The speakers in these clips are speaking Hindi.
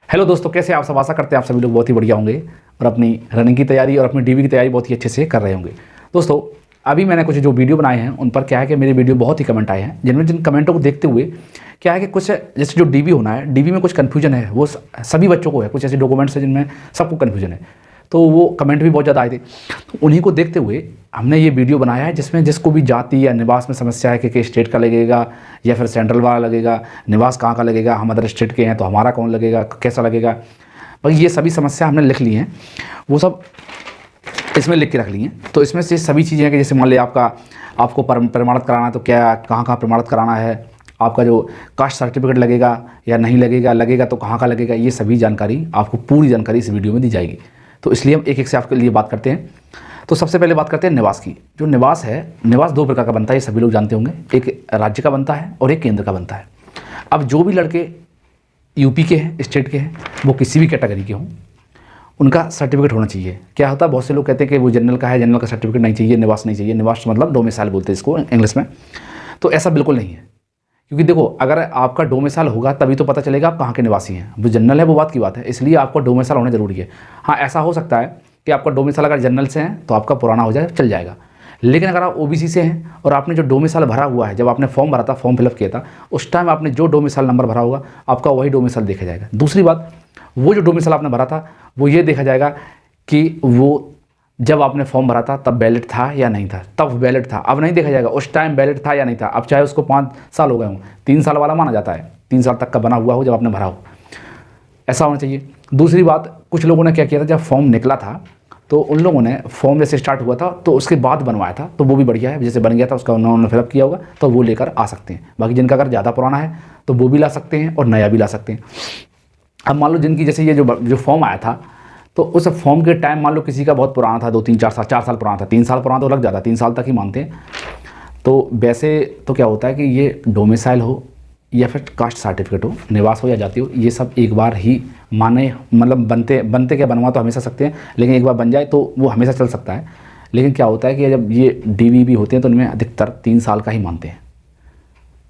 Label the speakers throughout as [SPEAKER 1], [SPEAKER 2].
[SPEAKER 1] हेलो दोस्तों, कैसे आप सब? आशा करते हैं आप सभी लोग बहुत ही बढ़िया होंगे और अपनी रनिंग की तैयारी और अपनी डीवी की तैयारी बहुत ही अच्छे से कर रहे होंगे। दोस्तों, अभी मैंने कुछ जो वीडियो बनाए हैं उन पर क्या है कि मेरे वीडियो बहुत ही कमेंट आए हैं, जिन कमेंटों को देखते हुए क्या है कि कुछ जैसे जो डीवी होना है, डीवी में कुछ कन्फ्यूजन है, वो सभी बच्चों को है। कुछ ऐसे डॉक्यूमेंट्स हैं जिनमें सबको कन्फ्यूजन है, तो वो कमेंट भी बहुत ज़्यादा आए थे। तो उन्हीं को देखते हुए हमने ये वीडियो बनाया है, जिसमें जिसको भी जाति या निवास में समस्या है कि स्टेट का लगेगा या फिर सेंट्रल वाला लगेगा, निवास कहाँ का लगेगा, हम अदर स्टेट के हैं तो हमारा कौन लगेगा, कैसा लगेगा, भाई ये सभी समस्या हमने लिख ली हैं, वो सब इसमें लिख के रख ली हैं। तो इसमें से सभी चीज़ें हैं कि जैसे मान लिया आपको प्रमाणित कराना है तो क्या कहाँ प्रमाणित कराना है, आपका जो कास्ट सर्टिफिकेट लगेगा या नहीं लगेगा तो कहाँ का लगेगा, ये सभी जानकारी आपको पूरी जानकारी इस वीडियो में दी जाएगी। तो इसलिए हम एक एक से आपके लिए बात करते हैं। तो सबसे पहले बात करते हैं निवास की। जो निवास है, निवास दो प्रकार का बनता है, ये सभी लोग जानते होंगे। एक राज्य का बनता है और एक केंद्र का बनता है। अब जो भी लड़के यूपी के हैं, स्टेट के हैं, वो किसी भी कैटेगरी के हों, उनका सर्टिफिकेट होना चाहिए। क्या होता है, बहुत से लोग कहते हैं कि वो जनरल का है, जनरल का सर्टिफिकेट नहीं चाहिए, निवास नहीं चाहिए। निवास मतलब डोमिसाइल बोलते हैं इसको इंग्लिश में। तो ऐसा बिल्कुल नहीं है, क्योंकि देखो अगर आपका डोमिसाइल होगा तभी तो पता चलेगा आप कहाँ के निवासी हैं। वो जनरल है वो बात की बात है, इसलिए आपका डोमिसाइल होना जरूरी है। हाँ, ऐसा हो सकता है कि आपका डोमिसाइल अगर जनरल से हैं तो आपका पुराना हो जाए, चल जाएगा। लेकिन अगर आप ओबीसी से हैं और आपने जो डोमिसाइल भरा हुआ है, जब आपने फॉर्म भरा था, फॉर्म फिलअप किया था, उस टाइम आपने जो डोमिसाइल नंबर भरा होगा आपका वही डोमिसाइल देखा जाएगा। दूसरी बात, वो जो डोमिसाइल आपने भरा था वो ये देखा जाएगा कि वो जब आपने फॉर्म भरा था तब वैलिड था या नहीं था, तब वैलिड था। अब नहीं देखा जाएगा उस टाइम वैलिड था या नहीं था। अब चाहे उसको 5 साल हो गए हों, 3 साल वाला माना जाता है, 3 साल तक का बना हुआ हो जब आपने भरा हो, ऐसा होना चाहिए। दूसरी बात, कुछ लोगों ने क्या किया था, जब फॉर्म निकला था तो उन लोगों ने फॉर्म जैसे स्टार्ट हुआ था तो उसके बाद बनवाया था, तो वो भी बढ़िया है। जैसे बन गया था उसका उन्होंने फिलअप किया होगा तो वो लेकर आ सकते हैं। बाकी जिनका अगर ज़्यादा पुराना है तो वो भी ला सकते हैं और नया भी ला सकते हैं। अब मान लो जिनकी जैसे ये जो फॉर्म आया था, तो उस फॉर्म के टाइम मान लो किसी का बहुत पुराना था, 2 3 4 साल, 4 साल पुराना था, 3 साल पुराना तो लग जाता है, 3 साल तक ही मानते हैं। तो वैसे तो क्या होता है कि ये डोमिसाइल हो या फिर कास्ट सर्टिफिकेट हो, निवास हो या जाति हो, ये सब एक बार ही माने, मतलब बनते क्या, बनवा तो हमेशा सकते हैं, लेकिन एक बार बन जाए तो वो हमेशा चल सकता है। लेकिन क्या होता है कि जब ये डीवी होते हैं तो उनमें अधिकतर 3 साल का ही मानते हैं,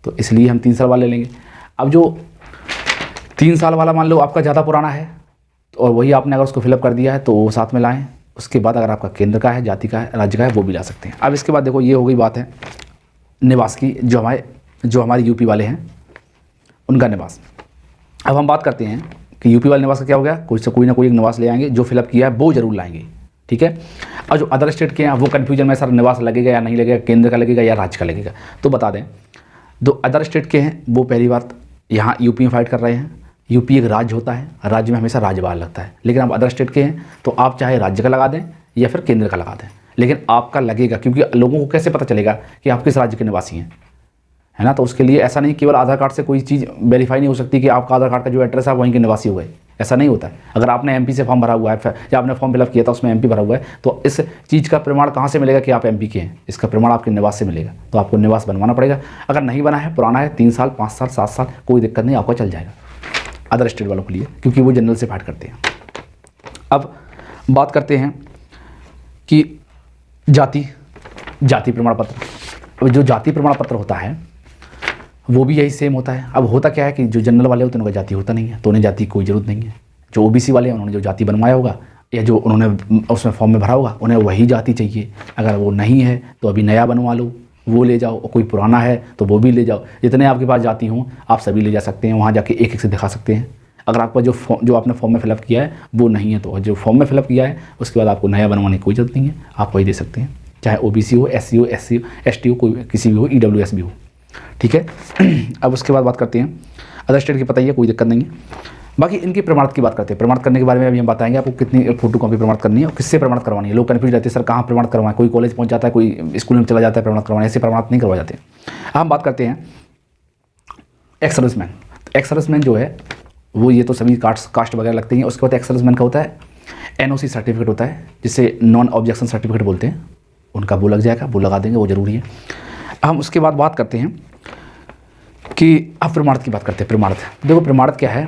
[SPEAKER 1] तो इसलिए हम 3 साल वाले लेंगे। अब जो 3 साल वाला मान लो आपका ज़्यादा पुराना है और वही आपने अगर उसको फिलअप कर दिया है तो वो साथ में लाएँ। उसके बाद अगर आपका केंद्र का है, जाति का है, राज्य का है, वो भी ला सकते हैं। अब इसके बाद देखो, ये हो गई बात है निवास की, जो हमारे यूपी वाले हैं उनका निवास। अब हम बात करते हैं कि यूपी वाले निवास का क्या हो गया, कोई ना कोई एक निवास ले आएंगे, जो फिलअप किया है वो जरूर लाएंगे, ठीक है। और जो अदर स्टेट के हैं वो कन्फ्यूजन में, सर निवास लगेगा या नहीं लगेगा, केंद्र का लगेगा या राज्य का लगेगा। तो बता दें, जो अदर स्टेट के हैं वो पहली बात यहाँ यूपी में फाइट कर रहे हैं। यूपी एक राज्य होता है, राज्य में हमेशा राज्यपाल लगता है। लेकिन आप अदर स्टेट के हैं तो आप चाहे राज्य का लगा दें या फिर केंद्र का लगा दें, लेकिन आपका लगेगा, क्योंकि लोगों को कैसे पता चलेगा कि आप किस राज्य के निवासी हैं, है ना। तो उसके लिए ऐसा नहीं केवल आधार कार्ड से कोई चीज़ वेरीफाई नहीं हो सकती कि आपका आधार कार्ड का जो एड्रेस है वहीं के निवासी हो गए, ऐसा नहीं होता है। अगर आपने एमपी से फॉर्म भरा हुआ है या आपने फॉर्म फिलअप किया था उसमें एमपी भरा हुआ है, तो इस चीज़ का प्रमाण कहाँ से मिलेगा कि आप एमपी के हैं, इसका प्रमाण आपके निवास से मिलेगा। तो आपको निवास बनवाना पड़ेगा। अगर नहीं बना है, पुराना है, 3 साल 5 साल 7 साल, कोई दिक्कत नहीं, आपका चल जाएगा अदर स्टेट वालों के लिए, क्योंकि वो जनरल से फाइट करते हैं। अब बात करते हैं कि जाति प्रमाण पत्र। अब जो जाति प्रमाण पत्र होता है वो भी यही सेम होता है। अब होता क्या है कि जो जनरल वाले होते हैं उनका जाति होता नहीं है, तो उन्हें जाति की कोई ज़रूरत नहीं है। जो ओबीसी वाले हैं उन्होंने जो जाति बनवाया होगा या जो उन्होंने उसमें फॉर्म में भरा होगा, उन्हें वही जाति चाहिए। अगर वो नहीं है तो अभी नया बनवा लो, वो ले जाओ, और कोई पुराना है तो वो भी ले जाओ। जितने आपके पास जाति हों आप सभी ले जा सकते हैं, वहाँ जाके एक एक से दिखा सकते हैं। अगर आपका जो आपने फॉर्म में फिलअप किया है वो नहीं है, तो जो फॉर्म में फिलअप किया है उसके बाद आपको नया बनवाने की कोई ज़रूरत नहीं है, आप वही दे सकते हैं, चाहे ओबीसी हो, एससी हो, एसटी हो, कोई किसी भी हो, ईडब्ल्यूएस भी हो, ठीक है। अब उसके बाद बात करते हैं अदर स्टेट की, पता ही है, कोई दिक्कत नहीं है। बाकी इनकी प्रमाणित की बात करते हैं। प्रमाणित करने के बारे में अभी हम बताएंगे आपको कितनी फोटो कॉपी प्रमाणित करनी है और किससे प्रमाणित करवानी है। लोग कन्फ्यूज रहते हैं, सर कहाँ प्रमाणित करवाएं, कोई कॉलेज पहुंच जाता है, कोई स्कूल में चला जाता है प्रमाणित करवाने, ऐसे प्रमाणित नहीं करवा जाते। अब हम बात करते हैं एक्स सर्विसमैन। एक्स सर्विसमैन जो है वो, ये तो सभी कास्ट वगैरह लगते हैं। उसके बाद एक्स सर्विसमैन का होता है एनओसी सर्टिफिकेट होता है, जिसे नॉन ऑब्जेक्शन सर्टिफिकेट बोलते हैं, उनका वो लग जाएगा, वो लगा देंगे, वो ज़रूरी है। हम उसके बाद बात करते हैं कि अब प्रमाणित की बात करते हैं। प्रमाणित, देखो प्रमाणित क्या है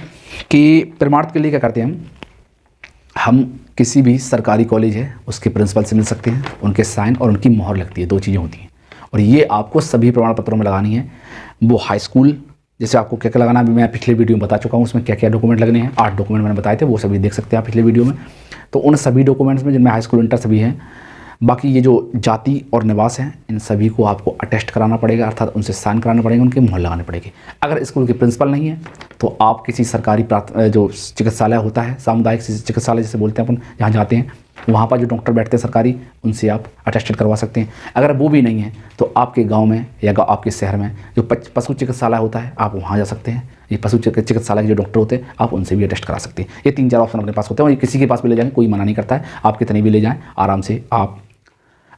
[SPEAKER 1] कि प्रमाणित के लिए क्या करते हैं हम किसी भी सरकारी कॉलेज है उसके प्रिंसिपल से मिल सकते हैं, उनके साइन और उनकी मोहर लगती है, 2 चीज़ें होती हैं। और ये आपको सभी प्रमाण पत्रों में लगानी है। वो हाई स्कूल जैसे आपको क्या क्या लगाना है, अभी मैं पिछले वीडियो में बता चुका हूँ उसमें क्या क्या डॉक्यूमेंट लगने हैं। 8 डॉक्यूमेंट मैंने बताए थे, वो सभी देख सकते हैं आप पिछले वीडियो में। तो उन सभी डॉक्यूमेंट्स में जिनमें हाई स्कूल इंटर सभी हैं, बाकी ये जो जाति और निवास हैं इन सभी को आपको अटेस्ट कराना पड़ेगा, अर्थात उनसे साइन कराना पड़ेगा, उनके मोहर लगाने पड़ेगी। अगर स्कूल के प्रिंसिपल नहीं है तो आप किसी सरकारी जो चिकित्सालय होता है, सामुदायिक चिकित्सालय जिसे बोलते हैं अपन, जहाँ जाते हैं वहाँ पर जो डॉक्टर बैठते हैं सरकारी, उनसे आप अटेस्टेड करवा सकते हैं। अगर वो भी नहीं है तो आपके गांव में या आपके शहर में जो पशु चिकित्सालय होता है आप वहाँ जा सकते हैं। ये पशु चिकित्सालय के जो डॉक्टर होते हैं आप उनसे भी अटेस्ट करा सकते हैं। ये 3-4 ऑप्शन अपने पास होते हैं और ये किसी के पास भी ले जाएंगे, कोई मना नहीं करता है, आप कितने भी ले जाएँ आराम से आप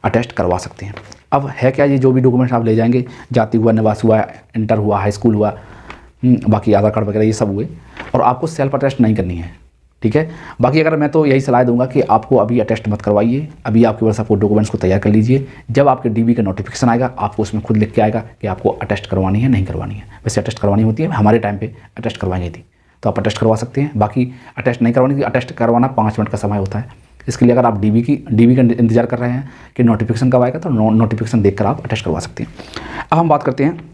[SPEAKER 1] अटेस्ट करवा सकते हैं। अब है क्या, ये जो भी डॉक्यूमेंट्स आप ले जाएंगे, जाति हुआ, निवास हुआ, इंटर हुआ, हाई स्कूल हुआ, बाकी आधार कार्ड वगैरह ये सब हुए, और आपको सेल्फ अटेस्ट नहीं करनी है, ठीक है। बाकी अगर मैं तो यही सलाह दूंगा कि आपको अभी अटेस्ट मत करवाइए, अभी आपके पास आपको डॉक्यूमेंट्स को तैयार कर लीजिए। जब आपके डीबी का नोटिफिकेशन आएगा आपको उसमें खुद लिख के आएगा कि आपको अटेस्ट करवानी है नहीं करवानी है। वैसे अटेस्ट करवानी होती है, हमारे टाइम पे अटेस्ट करवाई थी तो आप अटेस्ट करवा सकते हैं। बाकी अटेस्ट नहीं करवानी, अटेस्ट करवाना 5 मिनट का समय होता है। इसके लिए अगर आप डीबी का इंतजार कर रहे हैं कि नोटिफिकेशन कब आएगा तो नोटिफिकेशन देखकर आप अटेस्ट करवा सकते हैं। अब हम बात करते हैं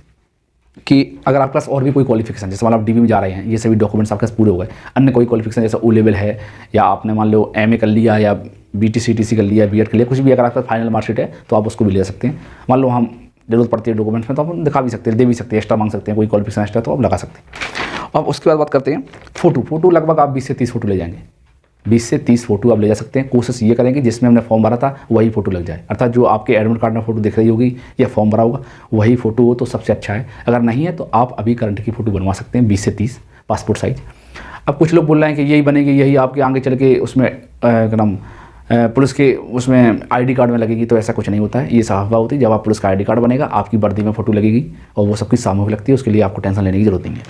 [SPEAKER 1] कि अगर आपके पास और भी कोई क्वालिफिकेशन, जैसे मान लो आप डीबी में जा रहे हैं, ये सभी डॉक्यूमेंट्स आपके पास पूरे हो गए, अन्य कोई क्वालिफिकेशन जैसे ओ लेवल है या आपने मान लो एमए कर लिया या BTC कर लिया, बीएड कर लिया, कुछ भी अगर आपका फाइनल मार्कशीट है तो आप उसको भी ले सकते हैं। मान लो हम जरूरत पड़ती है डॉक्यूमेंट्स में तो आप दिखा भी सकते हैं, दे भी सकते हैं, एक्स्ट्रा मांग सकते हैं, कोई क्वालिफिकेशन एक्स्ट्रा तो आप लगा सकते हैं। अब उसके बाद बात करते हैं फ़ोटो लगभग आप 20 से 30 फ़ोटो ले जाएंगे, 20 से 30 फ़ोटो आप ले जा सकते हैं। कोशिश ये करेंगे जिसमें हमने फॉर्म भरा था वही फ़ोटो लग जाए, अर्थात जो आपके एडमिट कार्ड में फ़ोटो दिख रही होगी या फॉर्म भरा होगा वही फ़ोटो हो तो सबसे अच्छा है। अगर नहीं है तो आप अभी करंट की फ़ोटो बनवा सकते हैं 20 से 30 पासपोर्ट साइज़। अब कुछ लोग बोल रहे हैं कि यही बनेगी, यही आपके आगे चल के उसमें एकदम पुलिस के उसमें ID कार्ड में लगेगी, तो ऐसा कुछ नहीं होता है, ये साफ बात होती है। जब आप पुलिस का ID कार्ड बनेगा आपकी वर्दी में फ़ोटो लगेगी और वो सबकी सामूहिक लगती है, उसके लिए आपको टेंशन लेने की जरूरत नहीं है।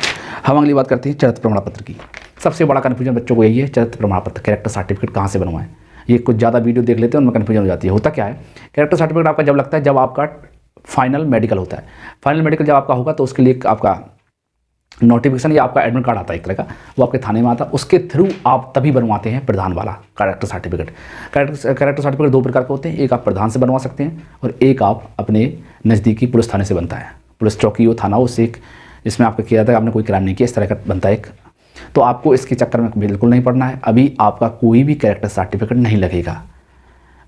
[SPEAKER 1] हम अगली बात करते हैं चरित्र प्रमाण पत्र की। सबसे बड़ा कन्फ्यूजन बच्चों को यही है, चरित्र प्रमाण पत्र, कैरेक्टर सर्टिफिकेट कहाँ से बनवाएं। ये कुछ ज़्यादा वीडियो देख लेते हैं उनमें कन्फ्यूजन हो जाती है। होता क्या है, कैरेक्टर सर्टिफिकेट आपका जब लगता है जब आपका फाइनल मेडिकल होता है। फाइनल मेडिकल जब आपका होगा तो उसके लिए आपका नोटिफिकेशन या आपका एडमिट कार्ड आता है एक तरह का, वो आपके थाने में आता है, उसके थ्रू आप तभी बनवाते हैं प्रधान वाला कैरेक्टर सर्टिफिकेट। कैरेक्टर सर्टिफिकेट 2 प्रकार के होते हैं, एक आप प्रधान से बनवा सकते हैं और एक आप अपने नज़दीकी पुलिस थाने से बनता है, पुलिस चौकी हो, थाना हो, उससे एक जिसमें आपका किया जाता है आपने कोई क्राइम नहीं किया, इस तरह का बनता है एक। तो आपको इसके चक्कर में बिल्कुल नहीं पड़ना है, अभी आपका कोई भी कैरेक्टर सर्टिफिकेट नहीं लगेगा।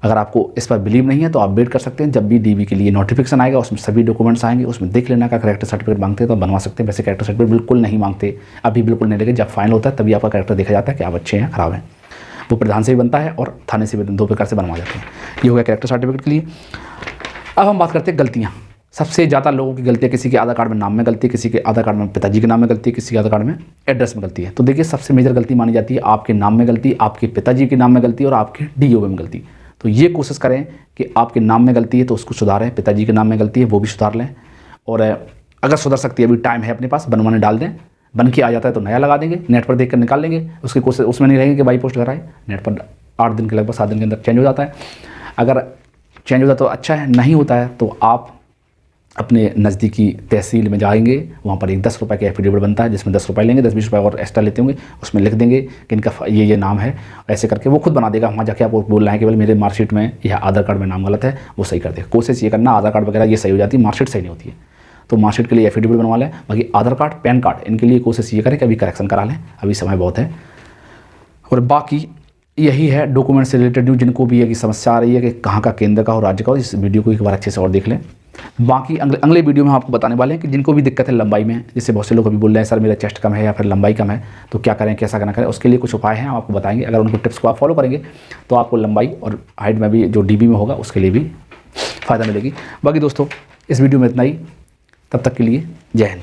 [SPEAKER 1] अगर आपको इस पर बिलीव नहीं है तो आप वेट कर सकते हैं, जब भी डीबी के लिए नोटिफिकेशन आएगा उसमें सभी डॉक्यूमेंट्स आएंगे, उसमें देख लेना का कैरेक्टर सर्टिफिकेट मांगते हैं तो बनवा सकते हैं। वैसे कैरेक्टर सर्टिफिकेट बिल्कुल नहीं मांगते, अभी बिल्कुल नहीं लगे, जब फाइनल होता है तभी आपका कैरेक्टर देखा जाता है कि आप अच्छे हैं खराब हैं। वो प्रधान से भी बनता है और थाने से भी 2 प्रकार से बनवा जाते हैं। ये हो गया कैरेक्टर सर्टिफिकेट के लिए। अब हम बात करते हैं गलतियाँ। सबसे ज़्यादा लोगों की गलती है, किसी के आधार कार्ड में नाम में गलती है, किसी के आधार कार्ड में पिताजी के नाम में गलती है, किसी के आधार कार्ड में एड्रेस में गलती है। तो देखिए सबसे मेजर गलती मानी जाती है आपके नाम में गलती, आपके पिताजी के नाम में गलती और आपके DOB में गलती। तो ये कोशिश करें कि आपके नाम में गलती है तो उसको सुधारें, पिताजी के नाम में गलती है वो भी सुधार लें, और अगर सुधर सकती है अभी टाइम है अपने पास, बनवाने डाल दें, बन के आ जाता है तो नया लगा देंगे, नेट पर देख कर निकाल लेंगे, उसकी कोशिश उसमें नहीं रहेंगे कि बाई पोस्ट घर आए, नेट पर 8 दिन के लगभग 7 दिन के अंदर चेंज हो जाता है। अगर चेंज होता है तो अच्छा है, नहीं होता है तो आप अपने नज़दीकी तहसील में जाएंगे, वहाँ पर एक 10 रुपये का एफिडेविट बनता है जिसमें 10 रुपये लेंगे, 10-20 रुपये और एक्स्ट्रा लेते होंगे, उसमें लिख देंगे कि इनका ये नाम है, ऐसे करके वो खुद बना देगा। वहाँ जाके आपको बोल रहे हैं कि भाई मेरे मार्कशीट में या आधार कार्ड में नाम गलत है, वो सही कर देगा। कोशिश ये करना आधार कार्ड वगैरह ये सही हो जाती है, मार्कशीट सही नहीं होती है, तो मार्कशीट के लिए एफिडेविट बनवा लें। बाकी आधार कार्ड, पैन कार्ड इनके लिए कोशिश ये करें कि अभी करेक्शन करा लें, अभी समय बहुत है। और बाकी यही है डॉक्यूमेंट से रिलेटेड न्यूज, जिनको भी ये की समस्या आ रही है कि कहाँ का केंद्र का और राज्य का हो, इस वीडियो को एक बार अच्छे से और देख लें। बाकी अगले वीडियो में हम आपको बताने वाले हैं कि जिनको भी दिक्कत है लंबाई में, जैसे बहुत से लोग अभी बोल रहे हैं सर मेरा चेस्ट कम है या फिर लंबाई कम है तो क्या करें, कैसा करना करें, उसके लिए कुछ उपाय हैं हम आपको बताएंगे। अगर उनको टिप्स को आप फॉलो करेंगे तो आपको लंबाई और हाइट में भी जो DB में होगा उसके लिए भी फ़ायदा मिलेगी। बाकी दोस्तों इस वीडियो में इतना ही, तब तक के लिए जय हिंद।